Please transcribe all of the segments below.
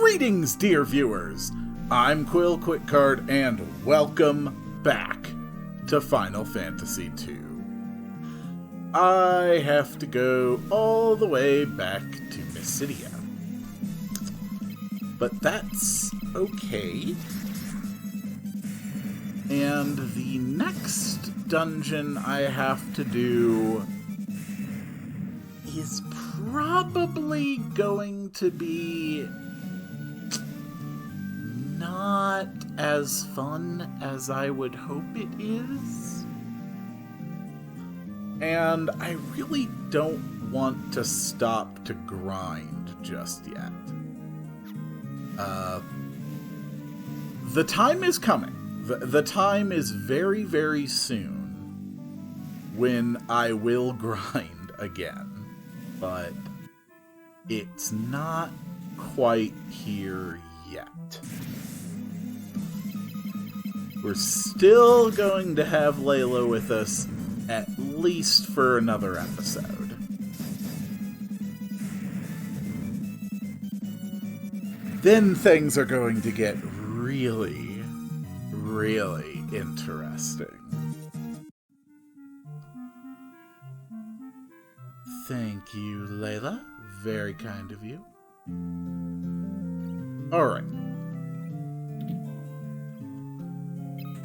Greetings, dear viewers! I'm Quill Quickcard, and welcome back to Final Fantasy II. I have to go all the way back to Mysidia. But that's okay. And the next dungeon I have to do is probably going to be not as fun as I would hope it is. And I really don't want to stop to grind just yet. The time is coming. The time is very, very soon when I will grind again. But it's not quite here yet. We're still going to have Layla with us at least for another episode. Then things are going to get really, really interesting. Thank you, Layla. Very kind of you. Alright.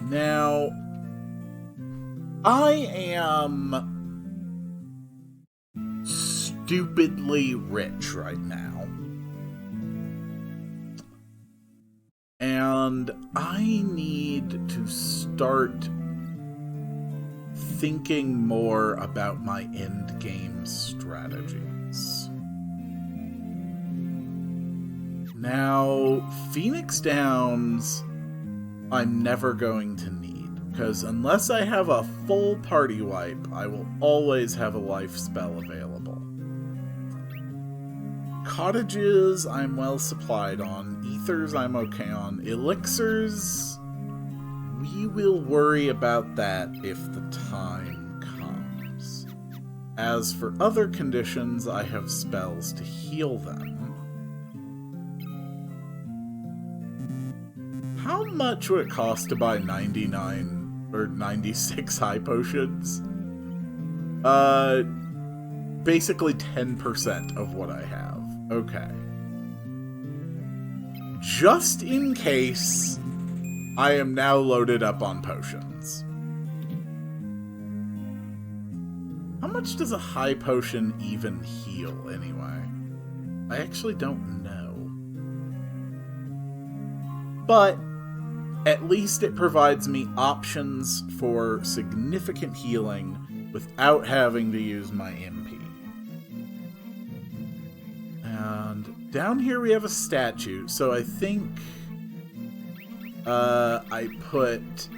Now, I am stupidly rich right now. And I need to start thinking more about my endgame strategies. Now, Phoenix Downs, I'm never going to need, because unless I have a full party wipe, I will always have a life spell available. Cottages, I'm well supplied on. Ethers, I'm okay on. Elixirs, we will worry about that if the time comes. As for other conditions, I have spells to heal them. How much would it cost to buy 99 or 96 high potions? Basically 10% of what I have. Okay. Just in case, I am now loaded up on potions. How much does a high potion even heal, anyway? I actually don't know. But at least it provides me options for significant healing without having to use my MP. And down here we have a statue, so I think I put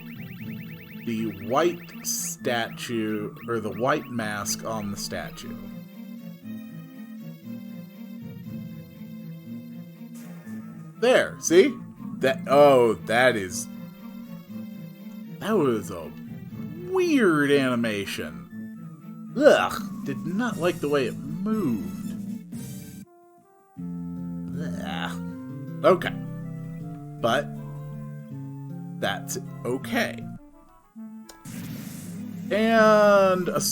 the white statue, or the white mask on the statue. There, see? That was a weird animation. Ugh, did not like the way it moved. Ugh. Okay. But that's okay. And a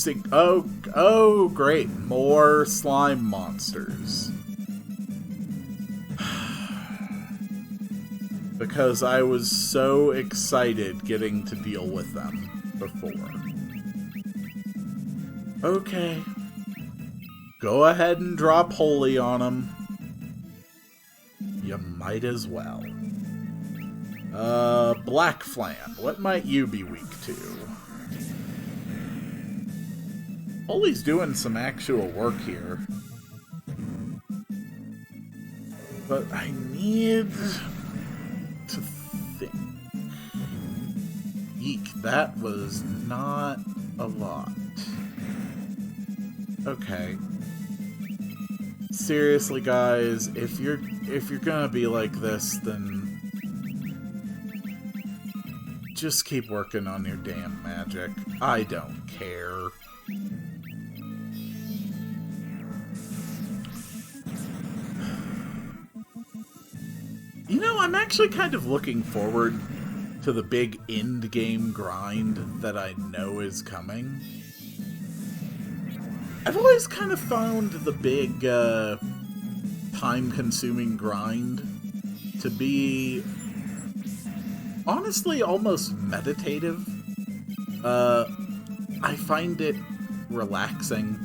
oh great, more slime monsters. Because I was so excited getting to deal with them before. Okay. Go ahead and drop Holy on them. You might as well. Black Flan, what might you be weak to? Holy's doing some actual work here. But I need to think. Eek, that was not a lot. Okay. Seriously, guys, if you're gonna be like this, then just keep working on your damn magic. I don't care. You know, I'm actually kind of looking forward to the big end-game grind that I know is coming. I've always kind of found the big, time-consuming grind to be, honestly, almost meditative. I find it relaxing.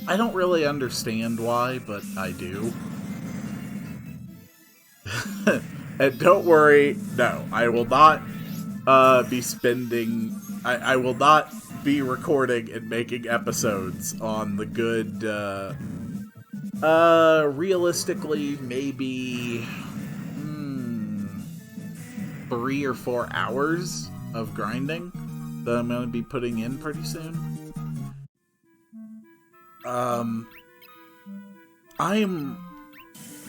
I don't really understand why, but I do. And don't worry, no, I will not be spending... I will not be recording and making episodes on the good, realistically, maybe 3 or 4 hours of grinding that I'm going to be putting in pretty soon. I'm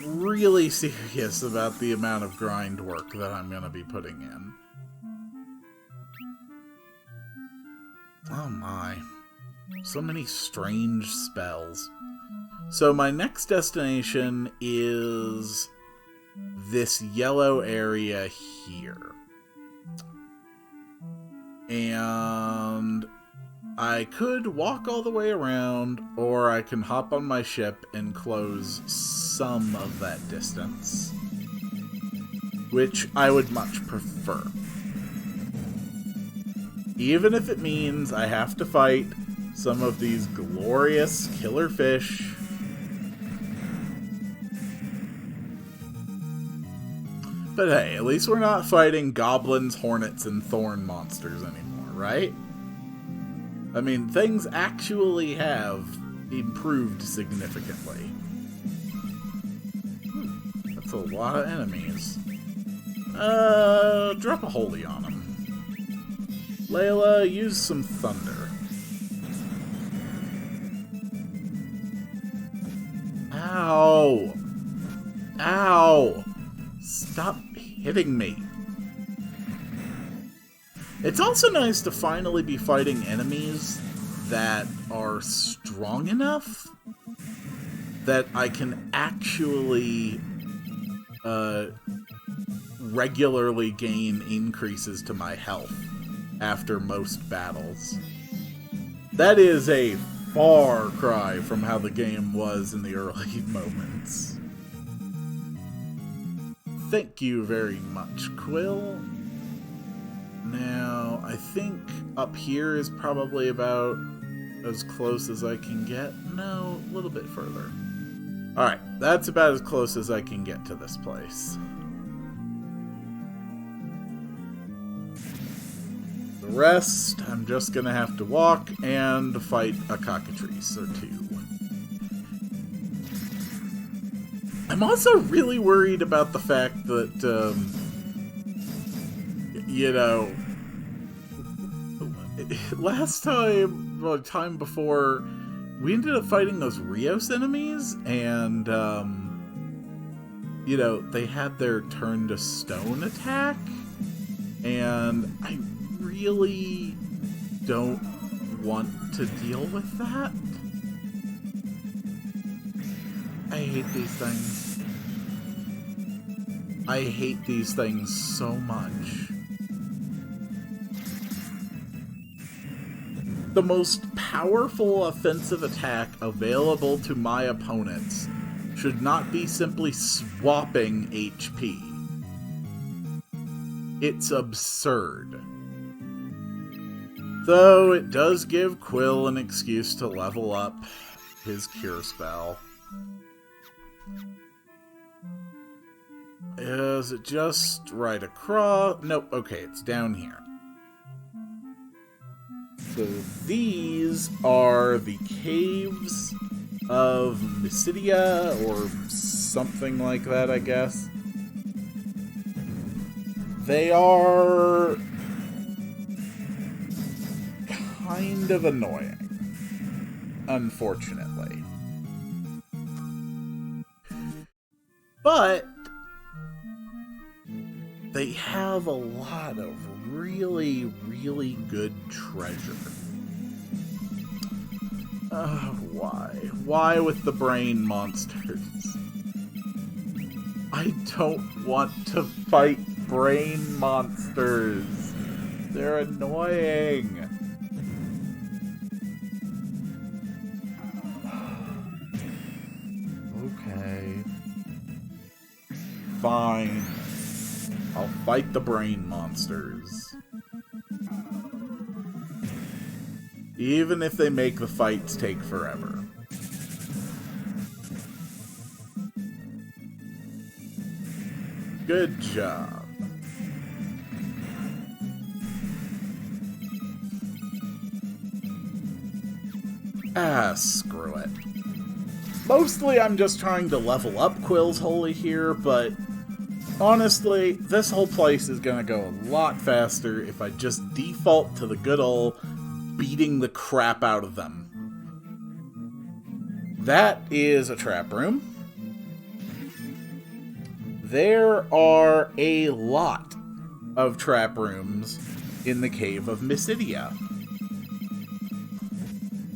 really serious about the amount of grind work that I'm going to be putting in. Oh my. So many strange spells. So my next destination is this yellow area here. And I could walk all the way around, or I can hop on my ship and close some of that distance, which I would much prefer. Even if it means I have to fight some of these glorious killer fish. But hey, at least we're not fighting goblins, hornets, and thorn monsters anymore, right? I mean, things actually have improved significantly. That's a lot of enemies. Drop a holy on them. Layla, use some thunder. Ow! Ow! Stop hitting me. It's also nice to finally be fighting enemies that are strong enough that I can actually regularly gain increases to my health after most battles. That is a far cry from how the game was in the early moments. Thank you very much, Quill. Now, I think up here is probably about as close as I can get. No, a little bit further. Alright, that's about as close as I can get to this place. The rest, I'm just gonna have to walk and fight a cockatrice or two. I'm also really worried about the fact that, you know, last time, well, time before, we ended up fighting those Rios enemies, and, you know, they had their turn to stone attack, and I really don't want to deal with that. I hate these things. I hate these things so much. The most powerful offensive attack available to my opponents should not be simply swapping HP. It's absurd. Though it does give Quill an excuse to level up his cure spell. Is it just right across? Nope, okay, it's down here. So these are the caves of Mysidia, or something like that, I guess. They are kind of annoying, unfortunately. But they have a lot of really, really good treasure. Why? Why with the brain monsters? I don't want to fight brain monsters. They're annoying. Okay. Fine. I'll fight the brain monsters. Even if they make the fights take forever. Good job. Ah, screw it. Mostly I'm just trying to level up Quill's Holy here, but honestly, this whole place is gonna go a lot faster if I just default to the good ol' beating the crap out of them. That is a trap room. There are a lot of trap rooms in the Cave of Mysidia.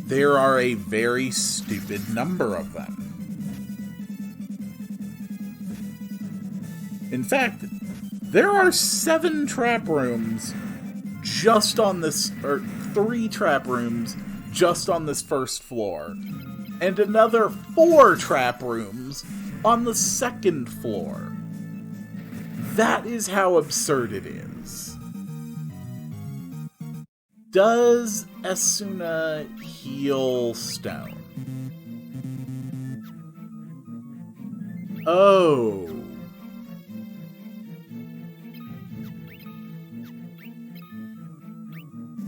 There are a very stupid number of them. In fact, there are 7 trap rooms just on this, or 3 trap rooms just on this first floor, and another 4 trap rooms on the second floor. That is how absurd it is. Does Esuna heal stone? Oh.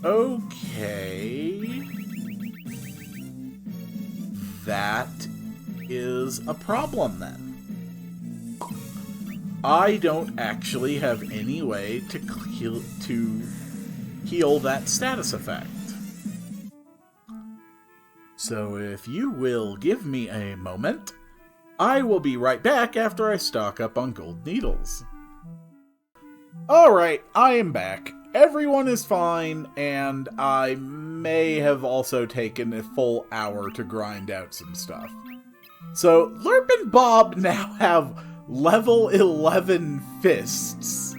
Okay. That is a problem then. I don't actually have any way to heal that status effect. So if you will give me a moment, I will be right back after I stock up on gold needles. Alright, I am back. Everyone is fine, and I may have also taken a full hour to grind out some stuff. So, Lerp and Bob now have level 11 fists.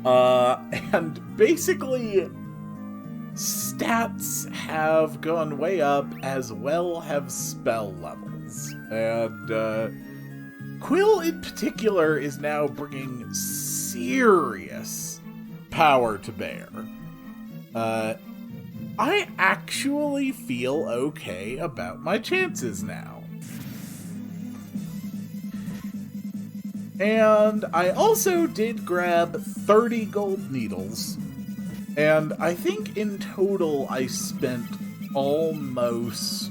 And basically, stats have gone way up, as well have spell levels. And, Quill in particular is now bringing serious power to bear. I actually feel okay about my chances now. And I also did grab 30 gold needles, and I think in total I spent almost,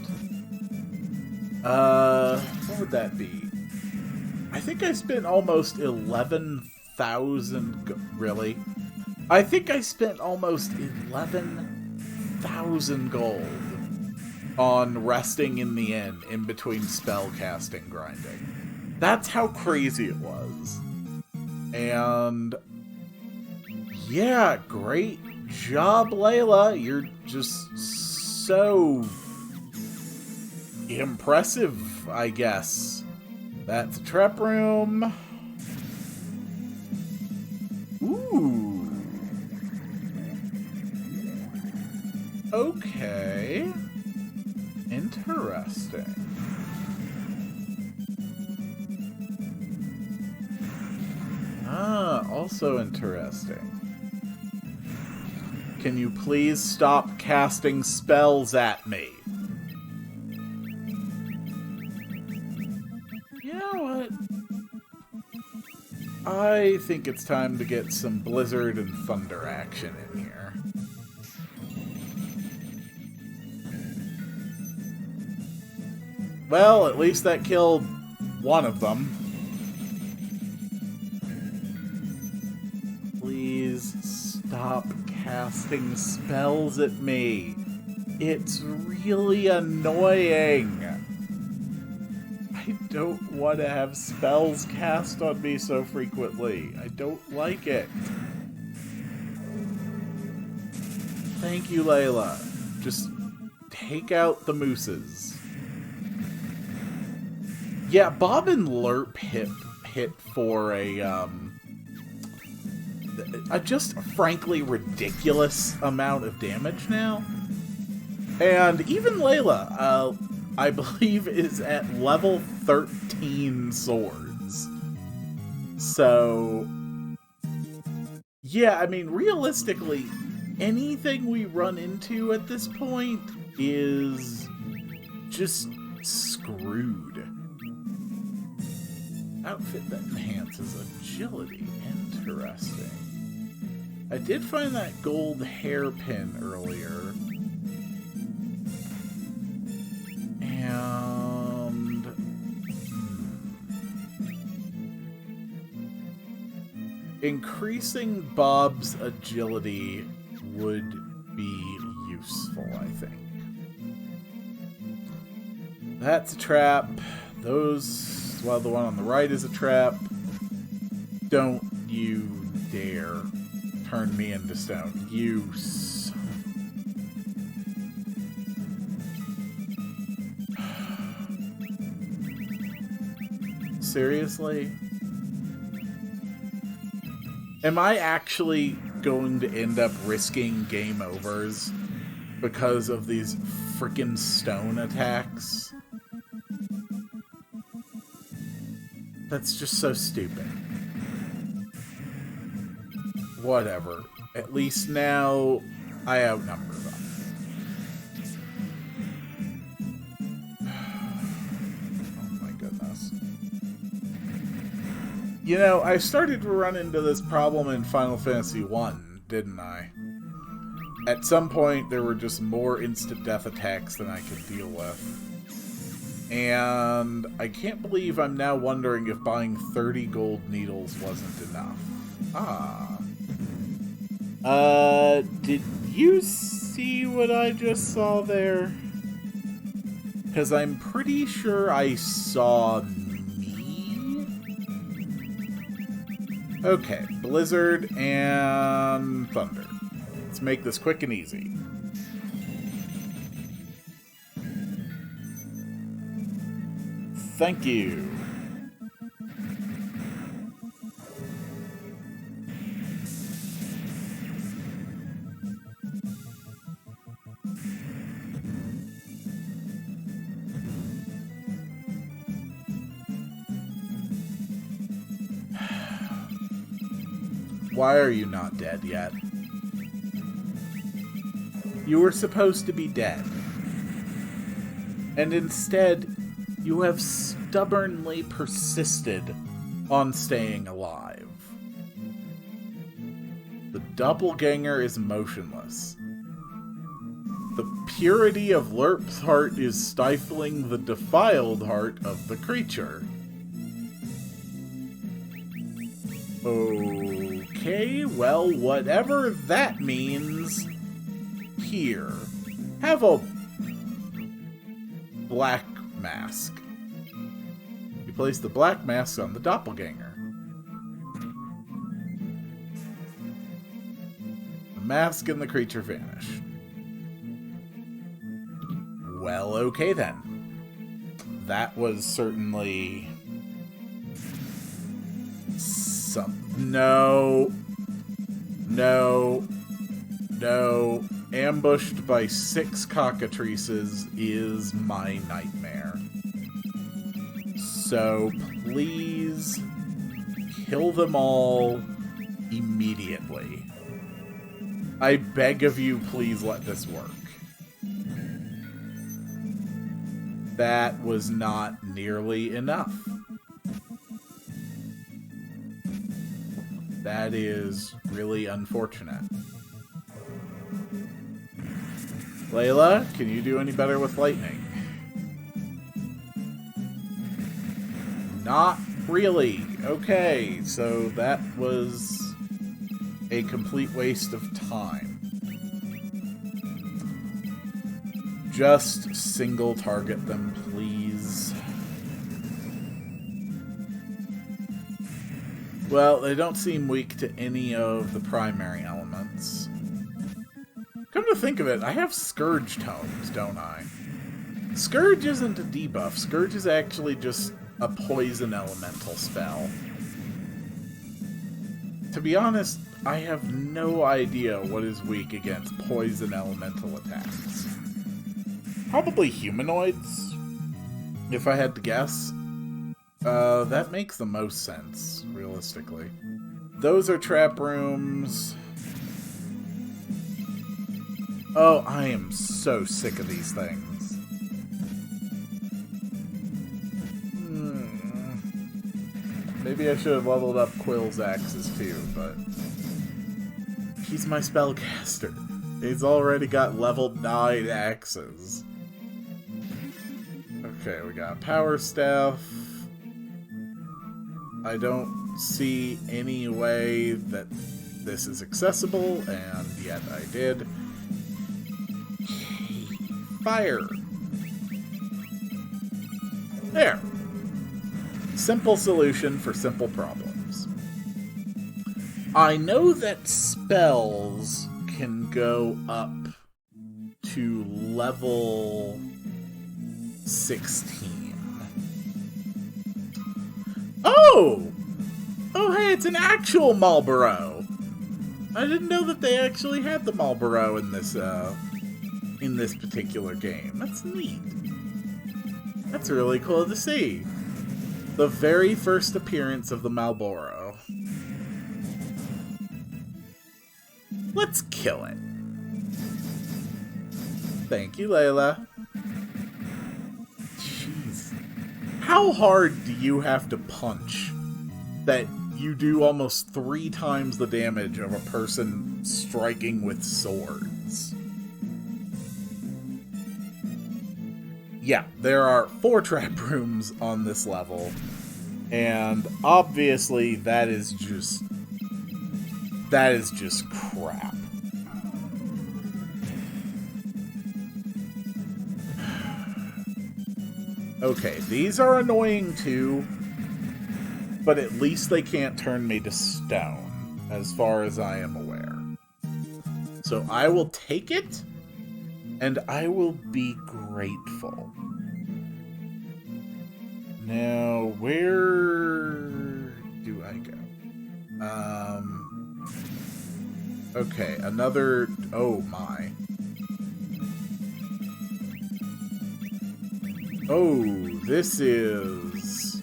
what would that be? I think I spent almost 11,000, really? I think I spent almost 11,000 gold on resting in the inn in between spell casting grinding. That's how crazy it was. And yeah, great job, Layla. You're just so impressive, I guess. That's a trap room. Ooh. Okay. Interesting. Ah, also interesting. Can you please stop casting spells at me? You know what? I think it's time to get some blizzard and thunder action in here. Well, at least that killed one of them. Please stop casting spells at me. It's really annoying. I don't want to have spells cast on me so frequently. I don't like it. Thank you, Layla. Just take out the mooses. Yeah, Bob and Lerp hit hit for a just frankly ridiculous amount of damage now. And even Layla, I believe, is at level 13 swords. So, yeah, I mean, realistically, anything we run into at this point is just screwed. Outfit that enhances agility. Interesting. I did find that gold hairpin earlier. And... increasing Bob's agility would be useful, I think. That's a trap. Those... well, the one on the right is a trap. Don't you dare turn me into stone. You seriously? Am I actually going to end up risking game overs because of these frickin' stone attacks? That's just so stupid. Whatever. At least now I outnumber them. Oh my goodness. You know, I started to run into this problem in Final Fantasy 1, didn't I? At some point, there were just more instant death attacks than I could deal with. And I can't believe I'm now wondering if buying 30 gold needles wasn't enough. Did you see what I just saw there? Because I'm pretty sure I saw me. Okay, Blizzard and Thunder. Let's make this quick and easy. Thank you. Why are you not dead yet? You were supposed to be dead. And instead, you have stubbornly persisted on staying alive. The doppelganger is motionless. The purity of Lerp's heart is stifling the defiled heart of the creature. Okay, well, whatever that means, here. Have a black mask. You place the black mask on the doppelganger. The mask and the creature vanish. Well, okay then. That was certainly... No. Ambushed by 6 cockatrices is my nightmare. So please kill them all immediately. I beg of you, please let this work. That was not nearly enough. That is really unfortunate. Layla, can you do any better with lightning? Not really. Okay, so that was a complete waste of time. Just single target them, please. Well, they don't seem weak to any of the primary elements. Come to think of it, I have Scourge Tomes, don't I? Scourge isn't a debuff. Scourge is actually just a poison elemental spell. to be honest, I have no idea what is weak against poison elemental attacks. Probably humanoids, if I had to guess. That makes the most sense, realistically. Those are trap rooms. Oh, I am so sick of these things. Maybe I should have leveled up Quill's axes too, but he's my spellcaster. He's already got level 9 axes. Okay, we got power staff. I don't see any way that this is accessible, and yet I did. Fire. There. Simple solution for simple problems. I know that spells can go up to level 16. Oh! Oh, hey, it's an actual Marlboro! I didn't know that they actually had the Marlboro in this particular game. That's neat. That's really cool to see. The very first appearance of the Marlboro. Let's kill it. Thank you, Layla. Jeez. How hard do you have to punch that you do almost 3 times the damage of a person striking with swords? Yeah, there are 4 trap rooms on this level, and obviously that is just crap. Okay, these are annoying too, but at least they can't turn me to stone, as far as I am aware. So I will take it, and I will be grateful. Now, where do I go? Okay, another... Oh, my. Oh, this is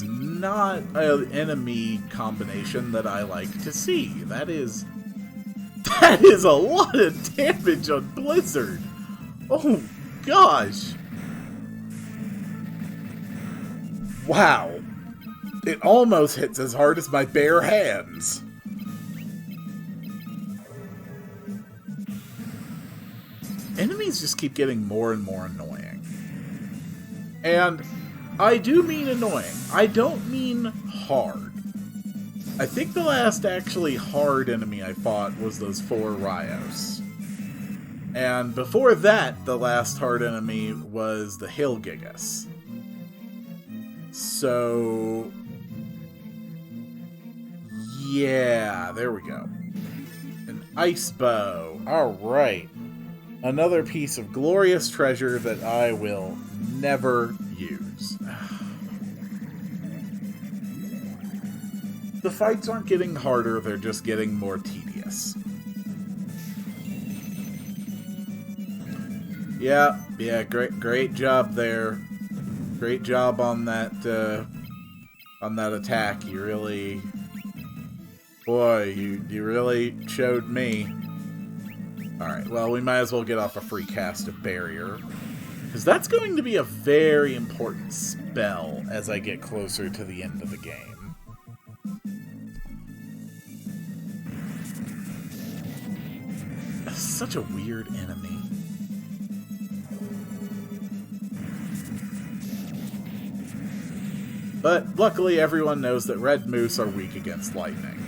not an enemy combination that I like to see. That is a lot of damage on Blizzard. Oh, gosh. Wow. It almost hits as hard as my bare hands. Enemies just keep getting more and more annoying. And I do mean annoying. I don't mean hard. I think the last actually hard enemy I fought was those 4 Ryos. And before that, the last hard enemy was the Hilgigas. So... yeah, there we go. An ice bow. Alright. Another piece of glorious treasure that I will never use. The fights aren't getting harder, they're just getting more tedious. Yeah, great job there. Great job on that attack. You really... boy, you really showed me. Alright, well, we might as well get off a free cast of Barrier. Because that's going to be a very important spell as I get closer to the end of the game. Such a weird enemy. But luckily everyone knows that red moose are weak against lightning.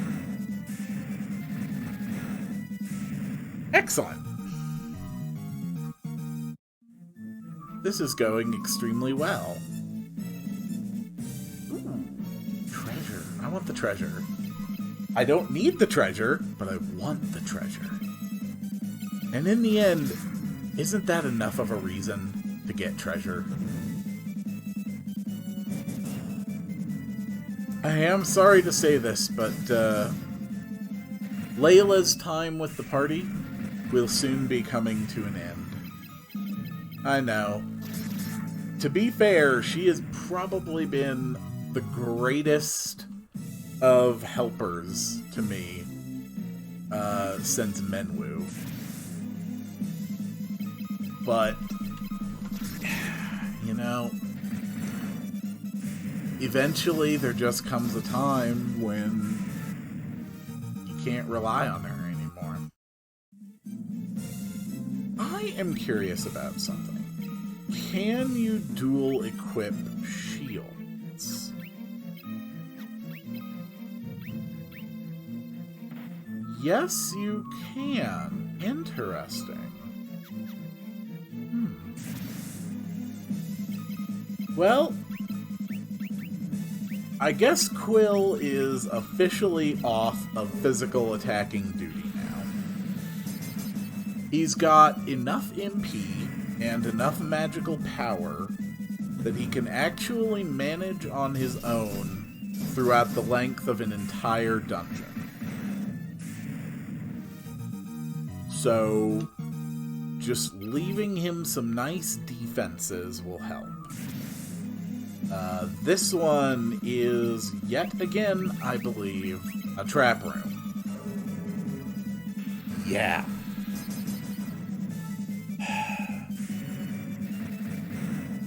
Excellent! This is going extremely well. Ooh, treasure. I want the treasure. I don't need the treasure, but I want the treasure. And in the end, isn't that enough of a reason to get treasure? I am sorry to say this, but Layla's time with the party will soon be coming to an end. I know. To be fair, she has probably been the greatest of helpers to me since Menwu. But, you know, eventually there just comes a time when you can't rely on her anymore. I am curious about something. Can you dual equip shields? Yes, you can. Interesting. Well, I guess Quill is officially off of physical attacking duty now. He's got enough MP and enough magical power that he can actually manage on his own throughout the length of an entire dungeon. So, just leaving him some nice defenses will help. This one is, yet again, I believe, a trap room. Yeah.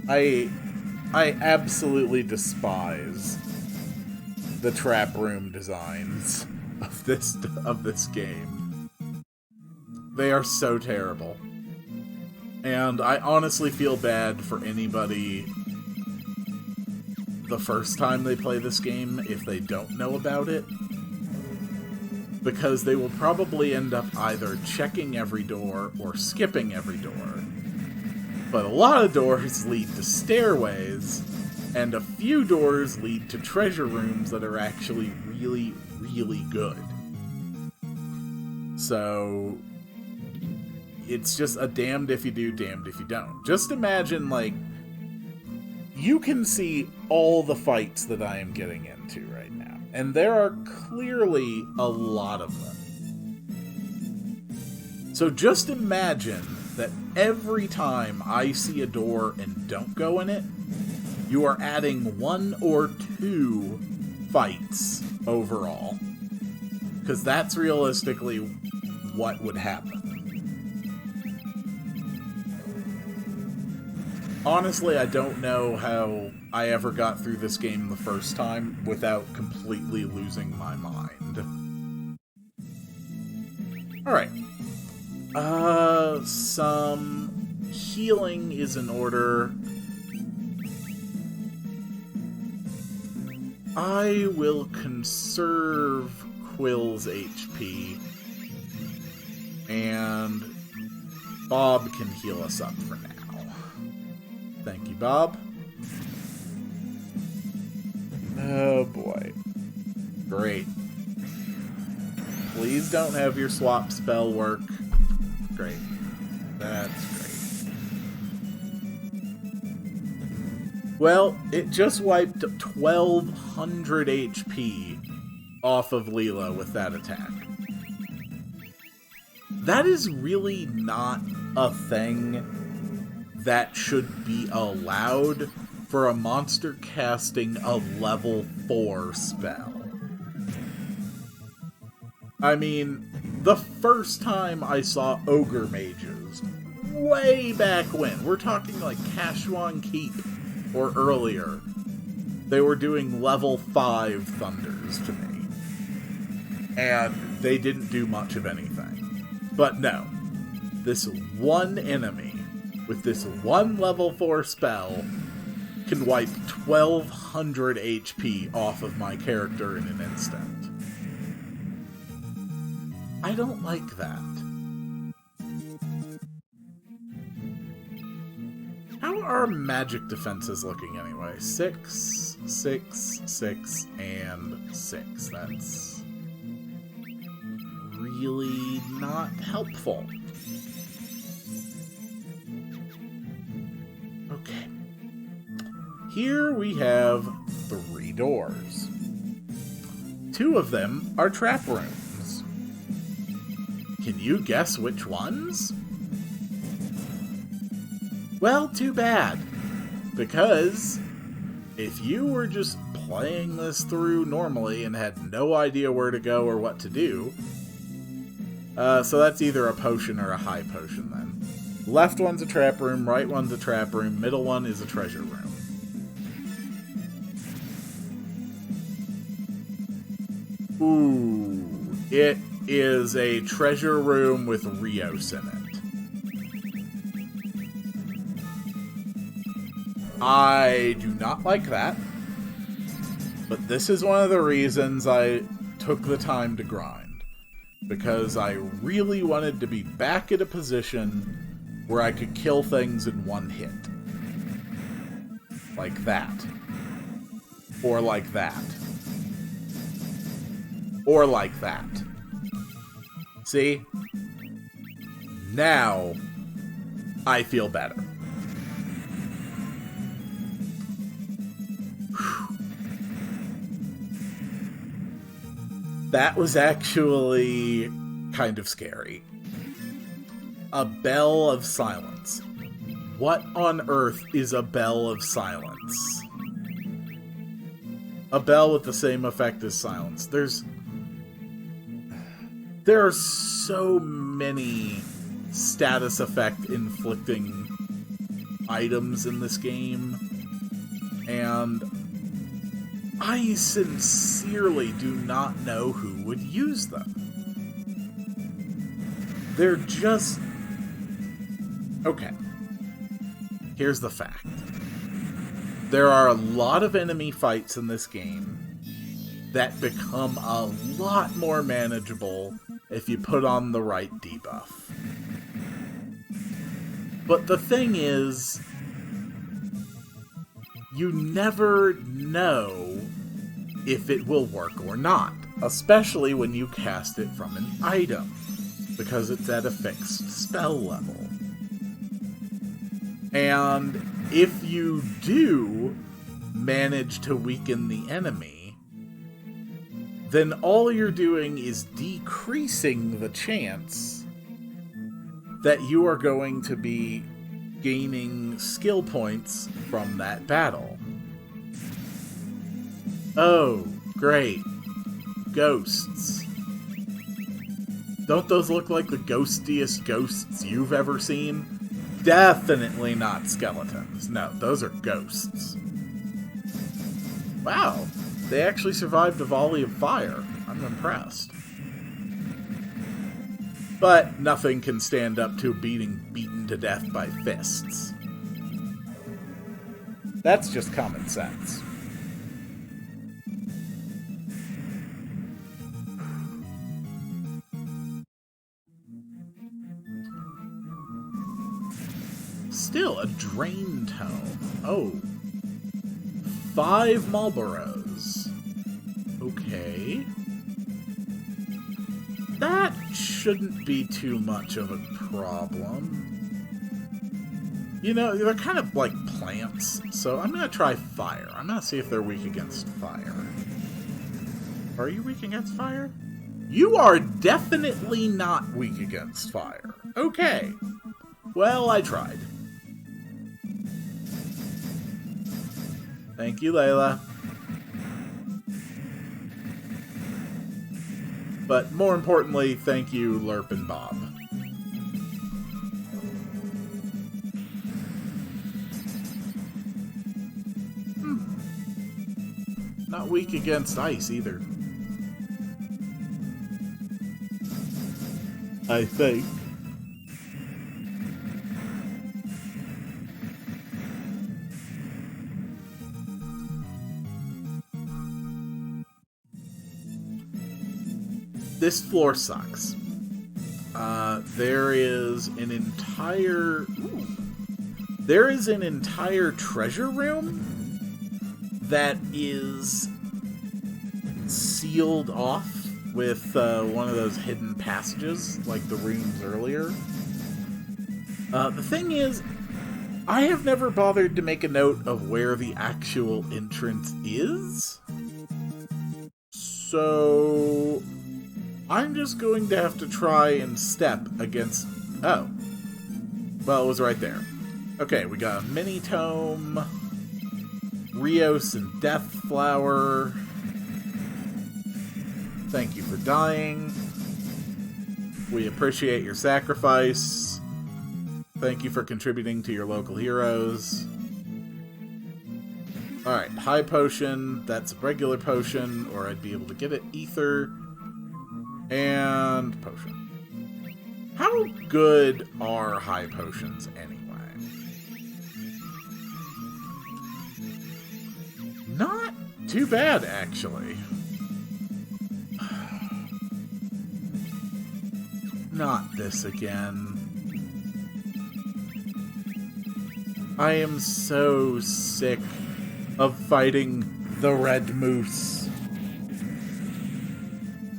I absolutely despise the trap room designs of this game. They are so terrible. And I honestly feel bad for anybody the first time they play this game if they don't know about it, because they will probably end up either checking every door or skipping every door. But a lot of doors lead to stairways, and a few doors lead to treasure rooms that are actually really, really good. So it's just a damned if you do, damned if you don't. Just imagine, like, you can see all the fights that I am getting into right now, and there are clearly a lot of them. So just imagine that every time I see a door and don't go in it, you are adding 1 or 2 fights overall. Because that's realistically what would happen. Honestly, I don't know how I ever got through this game the first time without completely losing my mind. Alright. Some healing is in order. I will conserve Quill's HP. And Bob can heal us up for now. Thank you, Bob. Oh, boy. Great. Please don't have your swap spell work. Great. That's great. Well, it just wiped 1,200 HP off of Leela with that attack. That is really not a thing that should be allowed for a monster casting a level 4 spell. I mean, the first time I saw ogre mages, way back when, we're talking like Kashwan Keep or earlier, they were doing level 5 thunders to me. And they didn't do much of anything. But no, this one enemy with this one level 4 spell can wipe 1,200 HP off of my character in an instant. I don't like that. How are magic defenses looking anyway? 6, 6, 6, and 6. That's really not helpful. Okay. Here we have 3 doors. 2 of them are trap rooms. Can you guess which ones? Well, too bad. Because if you were just playing this through normally and had no idea where to go or what to do, so that's either a potion or a high potion then. Left one's a trap room, right one's a trap room, middle one is a treasure room. Ooh, it is a treasure room with Rios in it. I do not like that, but this is one of the reasons I took the time to grind, because I really wanted to be back at a position where I could kill things in one hit. Like that. Or like that. Or like that. See? Now, I feel better. That was actually kind of scary. A bell of silence. What on earth is a bell of silence? A bell with the same effect as silence. There are so many status effect inflicting items in this game, and I sincerely do not know who would use them. They're just... Okay. Here's the fact. There are a lot of enemy fights in this game that become a lot more manageable if you put on the right debuff. But the thing is, you never know if it will work or not, especially when you cast it from an item, because it's at a fixed spell level. And if you do manage to weaken the enemy, then all you're doing is decreasing the chance that you are going to be gaining skill points from that battle. Oh, great. Ghosts. Don't those look like the ghostiest ghosts you've ever seen? Definitely not skeletons. No, those are ghosts. Wow, they actually survived a volley of fire. I'm impressed. But nothing can stand up to being beaten to death by fists. That's just common sense. Still, a drain tome. Oh. 5 Marlboros. Okay. That shouldn't be too much of a problem. You know, they're kind of like plants, so I'm gonna try fire. I'm gonna see if they're weak against fire. Are you weak against fire? You are definitely not weak against fire. Okay. Well, I tried. Thank you, Layla. But more importantly, thank you, Lerp and Bob. Not weak against ice, either. I think. This floor sucks. There is an entire... Ooh, there is an entire treasure room that is sealed off with one of those hidden passages, like the rooms earlier. The thing is, I have never bothered to make a note of where the actual entrance is. So I'm just going to have to try and step against... Oh. Well, it was right there. Okay, we got a mini tome, Rios and Death Flower. Thank you for dying. We appreciate your sacrifice. Thank you for contributing to your local heroes. Alright, high potion. That's a regular potion, or I'd be able to get it. Ether. And potion. How good are high potions anyway? Not too bad, actually. Not this again. I am so sick of fighting the red moose.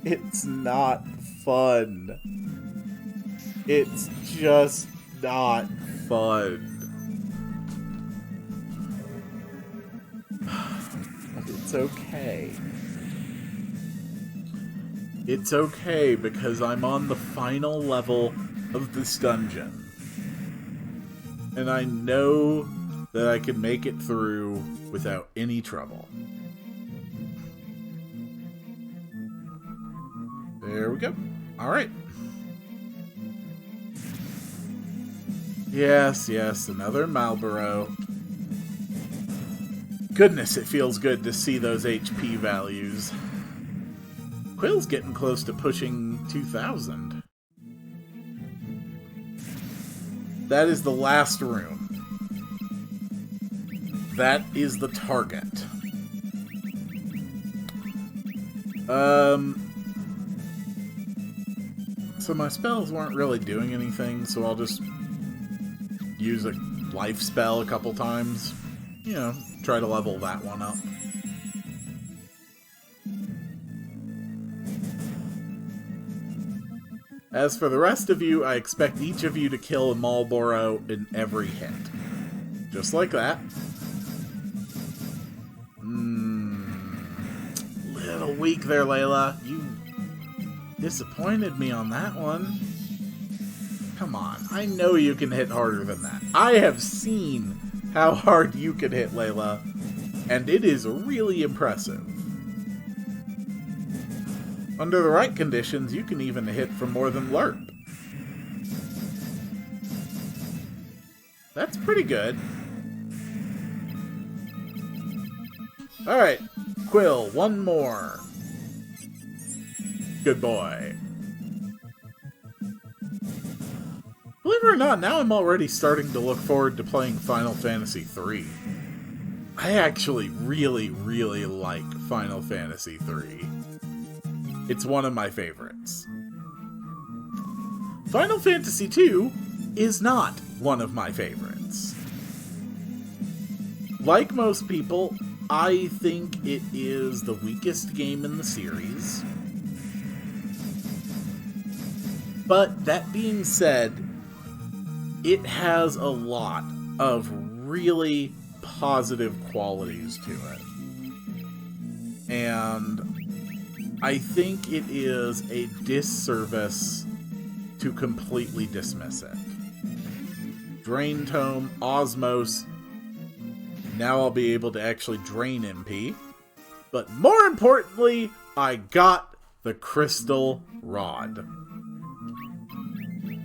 It's not fun. It's just not fun. But it's okay. It's okay because I'm on the final level of this dungeon. And I know that I can make it through without any trouble. There we go. Alright. Yes, another Marlboro. Goodness, it feels good to see those HP values. Quill's getting close to pushing 2,000. That is the last room. That is the target. So my spells weren't really doing anything, so I'll just use a life spell a couple times. You know, try to level that one up. As for the rest of you, I expect each of you to kill a Marlboro in every hit. Just like that. Little weak there, Layla. You disappointed me on that one. Come on, I know you can hit harder than that. I have seen how hard you can hit, Layla, and it is really impressive. Under the right conditions, you can even hit for more than Lerp. That's pretty good. Alright, Quill, one more. Good boy. Believe it or not, now I'm already starting to look forward to playing Final Fantasy III. I actually really, really like Final Fantasy III. It's one of my favorites. Final Fantasy II is not one of my favorites. Like most people, I think it is the weakest game in the series. But that being said, it has a lot of really positive qualities to it. And I think it is a disservice to completely dismiss it. Drain Tome, Osmos. Now I'll be able to actually drain MP. But more importantly, I got the Crystal Rod.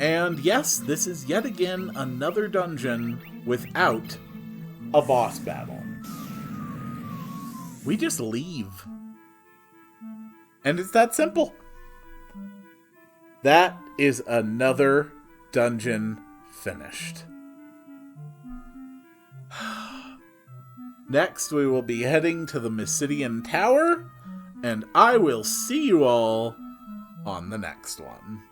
And yes, this is yet again another dungeon without a boss battle. We just leave. And it's that simple. That is another dungeon finished. Next, we will be heading to the Mysidian Tower, and I will see you all on the next one.